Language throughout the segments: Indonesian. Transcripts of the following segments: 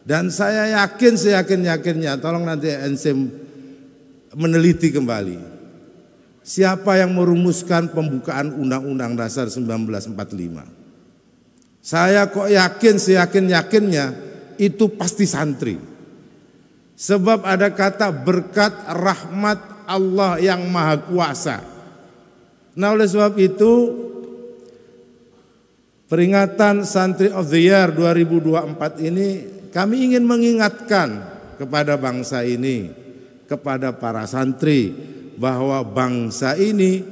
Dan saya yakin seyakin-yakinnya, tolong nanti NC meneliti kembali. Siapa yang merumuskan pembukaan Undang-Undang Dasar 1945? Saya kok yakin seyakin-yakinnya itu pasti santri. Sebab ada kata berkat rahmat Allah yang Maha Kuasa. Nah, oleh sebab itu peringatan Santri of the Year 2024 ini kami ingin mengingatkan kepada bangsa ini, kepada para santri, bahwa bangsa ini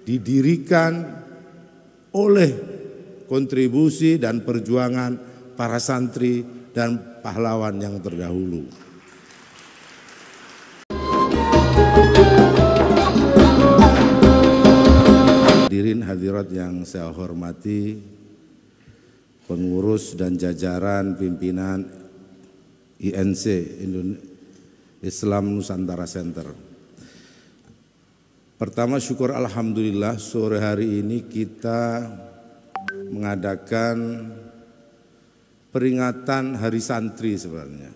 didirikan oleh kontribusi dan perjuangan para santri dan pahlawan yang terdahulu. Hadirin hadirat yang saya hormati, pengurus dan jajaran pimpinan INC Islam Nusantara Center. Pertama, syukur alhamdulillah sore hari ini kita mengadakan peringatan Hari Santri sebenarnya.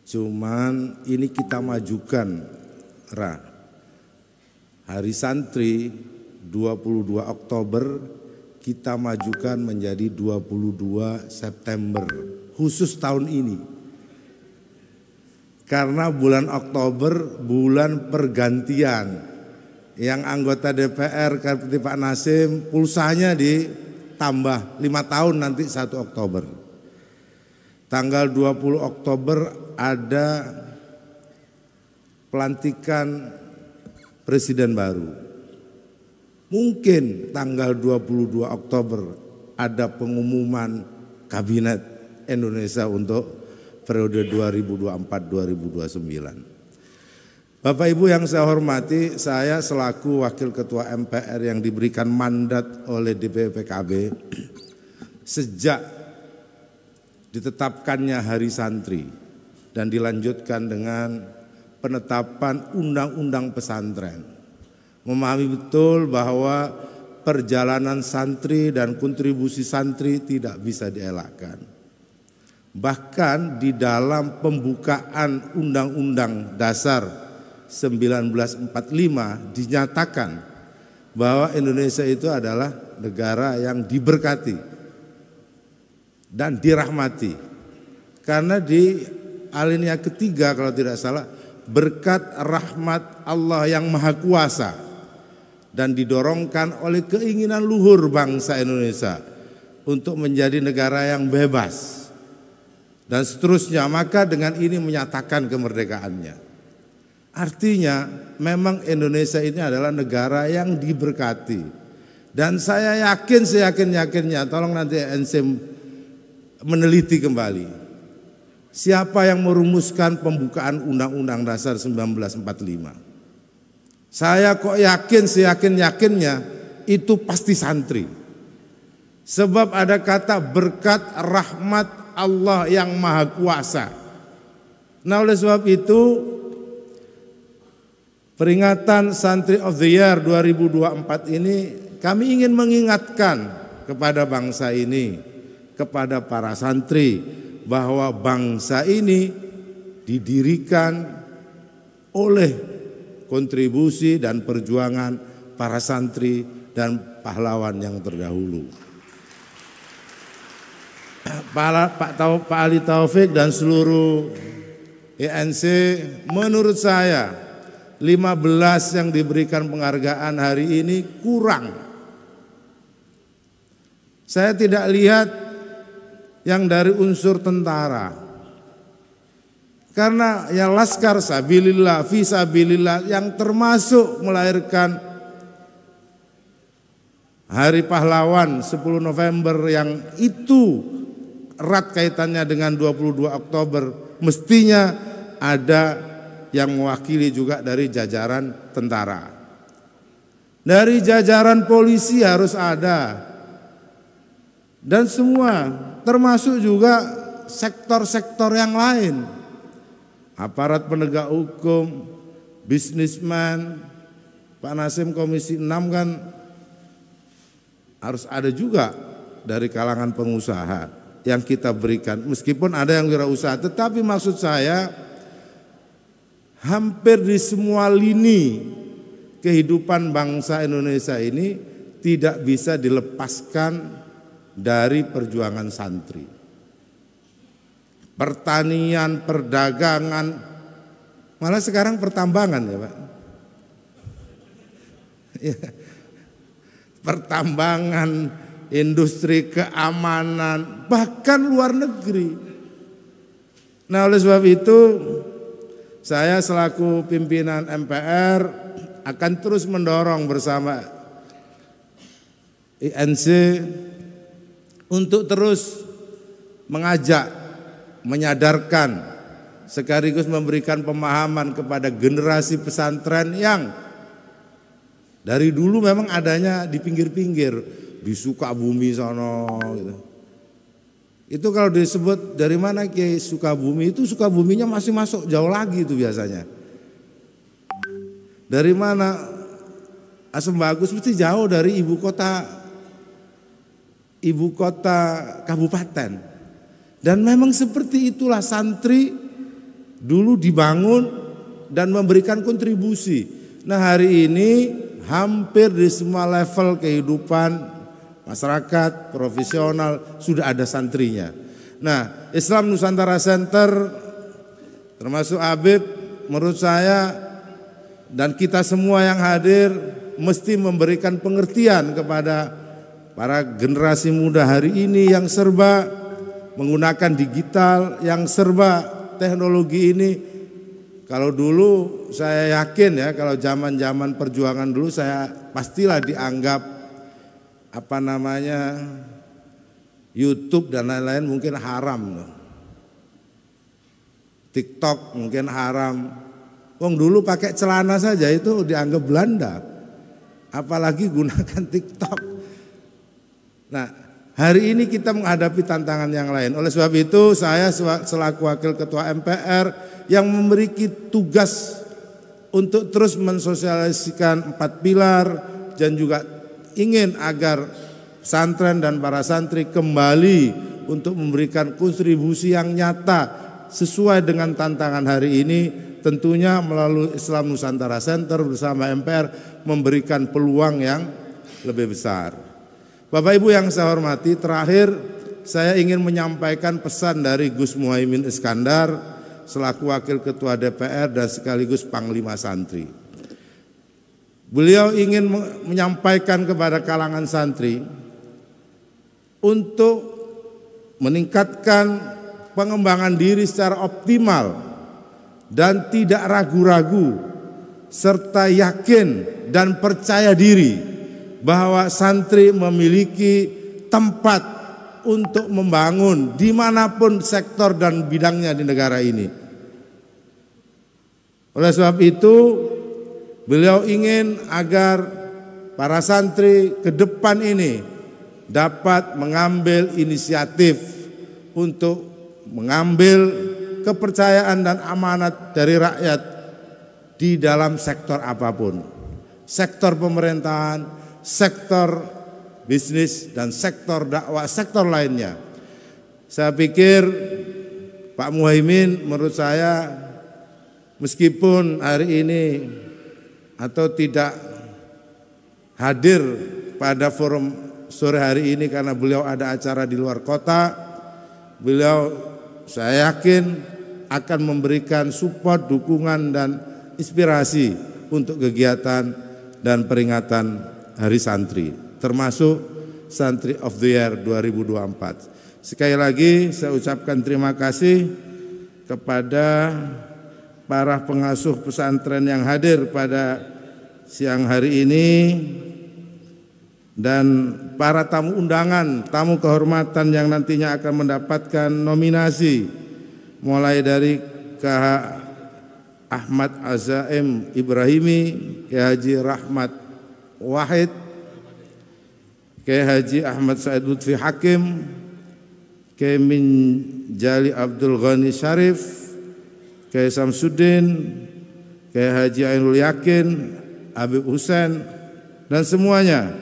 Cuman ini kita majukan Hari Santri 22 Oktober kita majukan menjadi 22 September khusus tahun ini. Karena bulan Oktober bulan pergantian. Yang anggota DPR seperti Pak Nasim pulsanya ditambah 5 tahun nanti 1 Oktober. Tanggal 20 Oktober ada pelantikan presiden baru. Mungkin tanggal 22 Oktober ada pengumuman kabinet Indonesia untuk periode 2024-2029. Bapak Ibu yang saya hormati, saya selaku Wakil Ketua MPR yang diberikan mandat oleh DPP PKB sejak ditetapkannya Hari Santri dan dilanjutkan dengan penetapan Undang-Undang Pesantren, memahami betul bahwa perjalanan santri dan kontribusi santri tidak bisa dielakkan. Bahkan di dalam pembukaan Undang-Undang Dasar 1945 dinyatakan bahwa Indonesia itu adalah negara yang diberkati dan dirahmati. Karena di alinea ketiga kalau tidak salah, berkat rahmat Allah yang Maha Kuasa, dan didorongkan oleh keinginan luhur bangsa Indonesia untuk menjadi negara yang bebas dan seterusnya, maka dengan ini menyatakan kemerdekaannya. Artinya memang Indonesia ini adalah negara yang diberkati. Dan saya yakin seyakin-yakinnya, tolong nanti NC meneliti kembali. Siapa yang merumuskan pembukaan Undang-Undang Dasar 1945? Saya kok yakin seyakin-yakinnya itu pasti santri. Sebab ada kata berkat rahmat Allah yang Maha Kuasa. Nah, oleh sebab itu peringatan Santri of the Year 2024 ini kami ingin mengingatkan kepada bangsa ini, kepada para santri, bahwa bangsa ini didirikan oleh kontribusi dan perjuangan para santri dan pahlawan yang terdahulu. Pak Ali Taufik dan seluruh INC, menurut saya 15 yang diberikan penghargaan hari ini kurang. Saya tidak lihat yang dari unsur tentara. Karena ya Laskar Sabilillah, Fisabilillah yang termasuk melahirkan Hari Pahlawan 10 November yang itu erat kaitannya dengan 22 Oktober, mestinya ada yang mewakili juga dari jajaran tentara. Dari jajaran polisi harus ada. Dan semua, termasuk juga sektor-sektor yang lain. Aparat penegak hukum, bisnismen, Pak Nasim Komisi 6 kan harus ada juga dari kalangan pengusaha yang kita berikan. Meskipun ada yang wirausaha, tetapi maksud saya hampir di semua lini kehidupan bangsa Indonesia ini tidak bisa dilepaskan dari perjuangan santri. Pertanian, perdagangan, malah sekarang pertambangan ya Pak. Pertambangan, industri keamanan, bahkan luar negeri. Nah oleh sebab itu saya selaku pimpinan MPR akan terus mendorong bersama INC untuk terus mengajak, menyadarkan, sekaligus memberikan pemahaman kepada generasi pesantren yang dari dulu memang adanya di pinggir-pinggir, di Sukabumi sono gitu. Itu kalau disebut dari mana Kiai Sukabumi, itu Sukabuminya masih masuk jauh lagi itu biasanya. Dari mana Asem Bagus mesti jauh dari ibu kota kabupaten. Dan memang seperti itulah santri dulu dibangun dan memberikan kontribusi. Nah hari ini hampir di semua level kehidupan masyarakat, profesional sudah ada santrinya. Nah Islam Nusantara Center termasuk Habib menurut saya dan kita semua yang hadir mesti memberikan pengertian kepada para generasi muda hari ini yang serba menggunakan digital, yang serba teknologi ini. Kalau dulu saya yakin ya, kalau zaman-zaman perjuangan dulu saya pastilah dianggap YouTube dan lain-lain mungkin haram. TikTok mungkin haram. Wong dulu pakai celana saja itu dianggap Belanda. Apalagi gunakan TikTok. Nah, hari ini kita menghadapi tantangan yang lain. Oleh sebab itu saya selaku Wakil Ketua MPR yang memiliki tugas untuk terus mensosialisasikan 4 pilar dan juga ingin agar pesantren dan para santri kembali untuk memberikan kontribusi yang nyata sesuai dengan tantangan hari ini, tentunya melalui Islam Nusantara Center bersama MPR memberikan peluang yang lebih besar. Bapak Ibu yang saya hormati, terakhir saya ingin menyampaikan pesan dari Gus Muhaimin Iskandar selaku Wakil Ketua DPR dan sekaligus Panglima Santri. Beliau ingin menyampaikan kepada kalangan santri untuk meningkatkan pengembangan diri secara optimal dan tidak ragu-ragu serta yakin dan percaya diri bahwa santri memiliki tempat untuk membangun dimanapun sektor dan bidangnya di negara ini. Oleh sebab itu beliau ingin agar para santri ke depan ini dapat mengambil inisiatif untuk mengambil kepercayaan dan amanat dari rakyat di dalam sektor apapun. Sektor pemerintahan, sektor bisnis dan sektor dakwah, sektor lainnya. Saya pikir Pak Muhaimin menurut saya meskipun hari ini atau tidak hadir pada forum sore hari ini karena beliau ada acara di luar kota, beliau saya yakin akan memberikan support, dukungan dan inspirasi untuk kegiatan dan peringatan Hari Santri, termasuk Santri of the Year 2024. Sekali lagi saya ucapkan terima kasih kepada para pengasuh pesantren yang hadir pada siang hari ini dan para tamu undangan, tamu kehormatan yang nantinya akan mendapatkan nominasi mulai dari KH Ahmad Azaim Ibrahimi, Kiai Haji Rahmat Wahid, Kiai Haji Ahmad Said Lutfi Hakim, Kiai Min Jali Abdul Ghani Syarif, Kiai Samsudin, Kiai Haji Ainul Yakin, Habib Husain dan semuanya,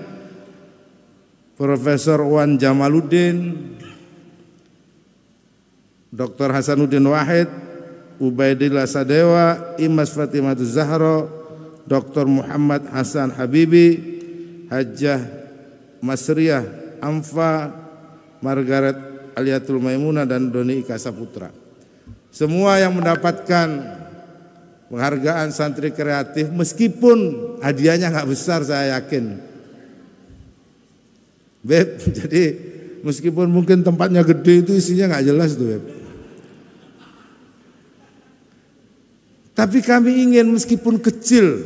Profesor Wan Jamaluddin, Dr. Hasanuddin Wahid, Ubaidillah Sadewa, Imas Fatimah Zahra, Dr. Muhammad Hasan Habibi, Hajjah Masriyah Amfa, Margaret Aliatul Maimunah, dan Doni Ika Saputra. Semua yang mendapatkan penghargaan santri kreatif, meskipun hadiahnya nggak besar, saya yakin. Beb, jadi meskipun mungkin tempatnya gede, itu isinya nggak jelas tuh, Beb. Tapi kami ingin meskipun kecil,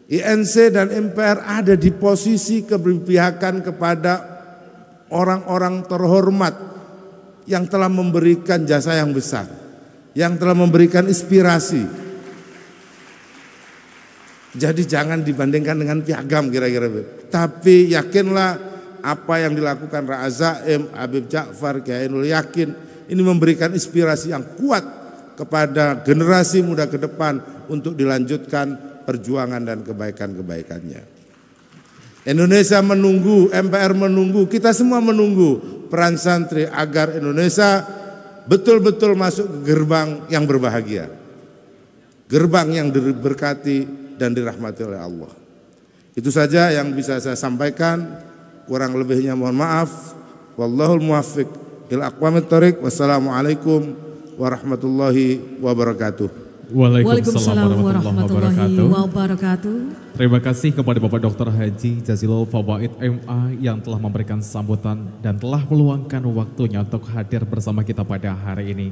INC dan MPR ada di posisi keberpihakan kepada orang-orang terhormat yang telah memberikan jasa yang besar, yang telah memberikan inspirasi. Jadi jangan dibandingkan dengan piagam kira-kira, tapi yakinlah apa yang dilakukan Ra'azaim, Habib Ja'far, Kiai Ainul Yakin ini memberikan inspirasi yang kuat kepada generasi muda ke depan untuk dilanjutkan perjuangan dan kebaikan-kebaikannya. Indonesia menunggu, MPR menunggu, kita semua menunggu peran santri agar Indonesia betul-betul masuk ke gerbang yang berbahagia, gerbang yang diberkati dan dirahmati oleh Allah. Itu saja yang bisa saya sampaikan, kurang lebihnya mohon maaf. Wallahul muwaffiq ila aqwamit thoriq. Wassalamualaikum warahmatullahi wabarakatuh. Waalaikumsalam warahmatullahi wabarakatuh. Terima kasih kepada Bapak Dr. Haji Jazilul Fawaid MA yang telah memberikan sambutan dan telah meluangkan waktunya untuk hadir bersama kita pada hari ini.